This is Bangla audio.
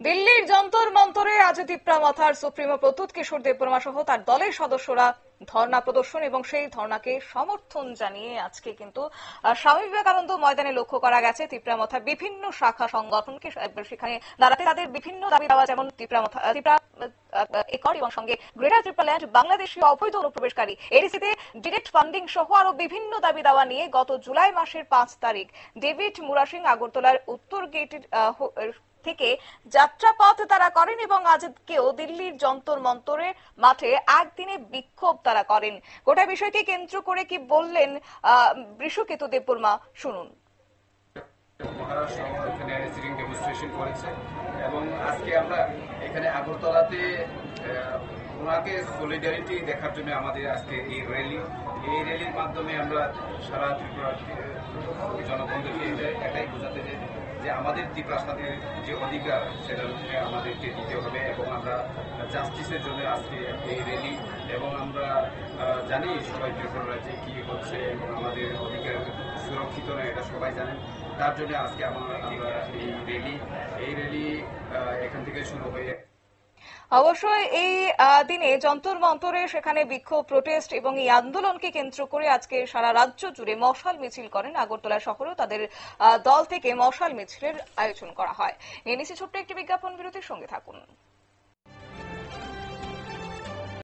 দিল্লির যন্তর মন্তরে আজ তিপ্রা মাথার সুপ্রিমো প্রদ্যুৎ কিশোর দেববর্মা সহ তার দলের সদস্যরা ধর্ণা প্রদর্শন এবং সেই ধর্ণাকে সমর্থন জানিয়ে আজকে কিন্তু স্বামী বিবেকানন্দ ময়দানে লক্ষ্য করা গেছে তিপ্রা মাথার বিভিন্ন শাখা সংগঠনকে সেখানে দাঁড়াতে তাদের বিভিন্ন দাবি দেওয়া, যেমন তিপ্রা একর এবং সঙ্গে গ্রেটার ত্রিপুরাল্যান্ড বাংলাদেশীয় অবৈধ অনুপ্রবেশকারী এডিসিতে ডিরেক্ট ফান্ডিং সহ আরো বিভিন্ন দাবি দেওয়া নিয়ে গত জুলাই মাসের 5 তারিখ ডেভিড মুরাসিং আগরতলার উত্তর গেটের থেকে যাত্রাপথ তারা করেন এবং আজকেও দিল্লির যন্তর মন্তরে মাঠে একদিনে বিক্ষোভ তারা করেন। গোটা বিষয়কে কেন্দ্র করে কি বললেন বৃষকেতু দেববর্মা, শুনুন। মহারাষ্ট্র এখানে সিটিং ডেমনস্ট্রেশন করেছে এবং আজকে আমরা এখানে আগরতলাতে ওনাকে সলিডারিটি দেখার জন্য আমাদের আজকে এই র্যালির মাধ্যমে আমরা সারা ত্রিপুরার জনগণদেরকে এটাই বোঝাতে চাই যে আমাদের ত্রিপুরার যে অধিকার সেটা আমাদেরকে দিতে হবে এবং আমরা জাস্টিসের জন্য আজকে এই র্যালি এবং আমরা জানি সবাই ত্রিপুরা রাজ্যে কি হচ্ছে এবং আমাদের অধিকার সুরক্ষিত নয় এটা সবাই জানেন। তার জন্য আজকে আমরা এই র্যালি এখান থেকে শুরু হয়ে অবশ্যই এই দিনে যন্তর মন্তরে সেখানে বিক্ষোভ, প্রোটেস্ট এবং এই আন্দোলনকে কেন্দ্র করে আজকে সারা রাজ্য জুড়ে মশাল মিছিল করেন। আগরতলা শহরেও তাদের দল থেকে মশাল মিছিলের আয়োজন করা হয়। নিয়ে নিচ্ছি ছোট্ট একটি বিজ্ঞাপন বিরতির, সঙ্গে থাকুন।